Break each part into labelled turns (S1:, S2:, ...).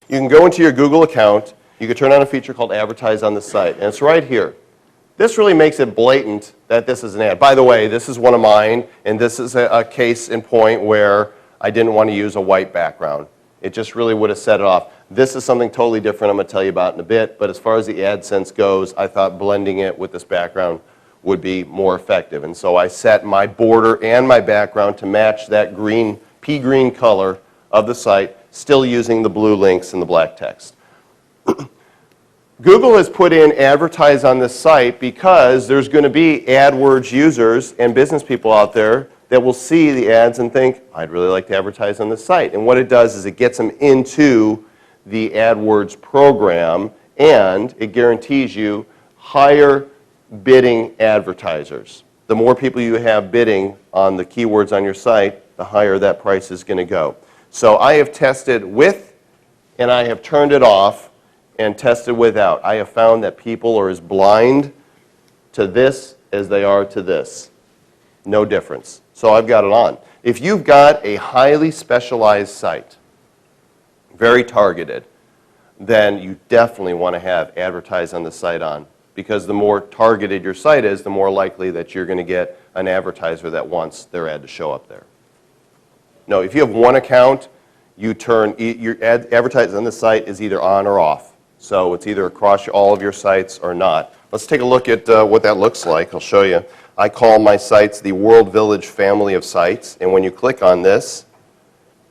S1: You can go into your Google account. You can turn on a feature called Advertise on the site, and it's right here. This really makes it blatant that this is an ad. By the way, this is one of mine, and this is a case in point where I didn't want to use a white background. It just really would have set it off. This is something totally different I'm going to tell you about in a bit, but as far as the AdSense goes, I thought blending it with this background would be more effective. And so I set my border and my background to match that green, pea green color of the site, still using the blue links and the black text. Google has put in Advertise on this site because there's going to be AdWords users and business people out there that will see the ads and think, I'd really like to advertise on this site. And what it does is it gets them into the AdWords program, and it guarantees you higher bidding advertisers. The more people you have bidding on the keywords on your site, the higher that price is going to go. So I have tested with, and I have turned it off and tested without. I have found that people are as blind to this as they are to this. No difference. So I've got it on. If you've got a highly specialized site, very targeted, then you definitely want to have Advertise on the site on, because the more targeted your site is, the more likely that you're going to get an advertiser that wants their ad to show up there. No, if you have one account, you turn your Advertise on the site is either on or off. So it's either across all of your sites or not. Let's take a look at what that looks like. I'll show you. I call my sites the World Village family of sites, and when you click on this,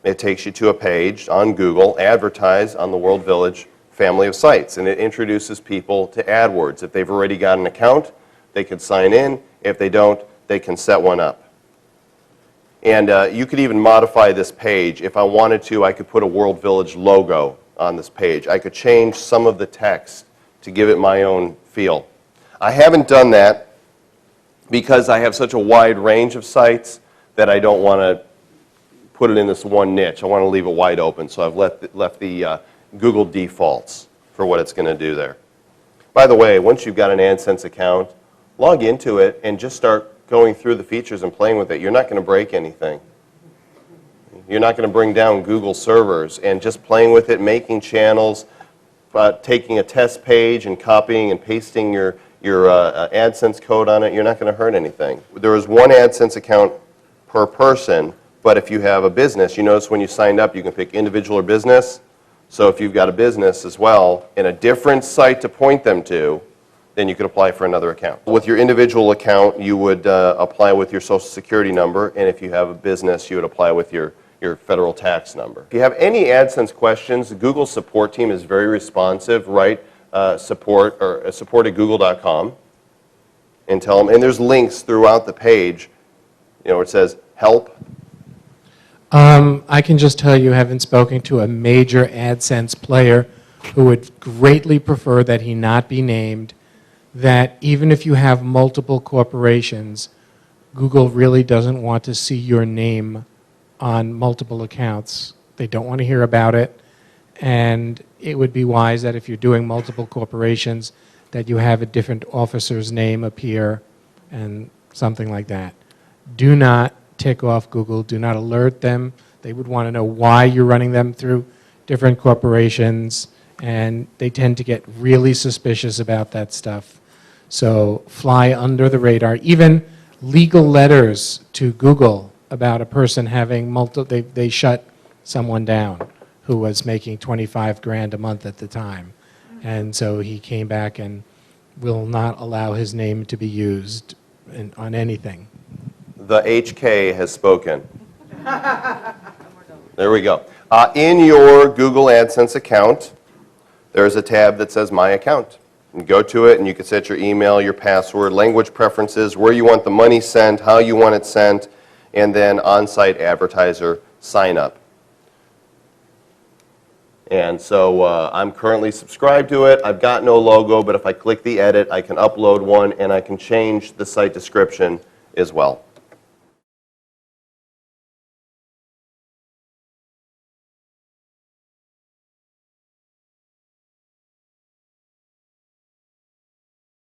S1: it takes you to a page on Google, Advertise on the World Village family of sites, and it introduces people to AdWords. If they've already got an account, they can sign in. If they don't, they can set one up. And you could even modify this page. If I wanted to, I could put a World Village logo on this page. I could change some of the text to give it my own feel. I haven't done that because I have such a wide range of sites that I don't want to put it in this one niche. I want to leave it wide open, so I've left the Google defaults for what it's going to do there. By the way, once you've got an AdSense account, log into it and just start going through the features and playing with it. You're not going to break anything. You're not going to bring down Google servers, and just playing with it, making channels, taking a test page and copying and pasting your AdSense code on it, you're not going to hurt anything. There is one AdSense account per person, but if you have a business, you notice when you signed up, you can pick individual or business. So if you've got a business as well, in a different site to point them to, then you could apply for another account. With your individual account, you would apply with your Social Security number, and if you have a business, you would apply with your federal tax number. If you have any AdSense questions, the Google support team is very responsive. Write support at google.com and tell them. And there's links throughout the page, where it says help.
S2: I can just tell you, having spoken to a major AdSense player who would greatly prefer that he not be named, that even if you have multiple corporations, Google really doesn't want to see your name on multiple accounts. They don't want to hear about it, and it would be wise that if you're doing multiple corporations, that you have a different officer's name appear and something like that. Do not tick off Google. Do not alert them. They would want to know why you're running them through different corporations, and they tend to get really suspicious about that stuff. So fly under the radar. Even legal letters to Google about a person having they shut someone down who was making 25 grand a month at the time. And so he came back and will not allow his name to be used on anything.
S1: The HK has spoken. There we go. In your Google AdSense account, there's a tab that says My Account. You go to it and you can set your email, your password, language preferences, where you want the money sent, how you want it sent, and then on-site advertiser sign up. And so I'm currently subscribed to it. I've got no logo, but if I click the edit, I can upload one and I can change the site description as well.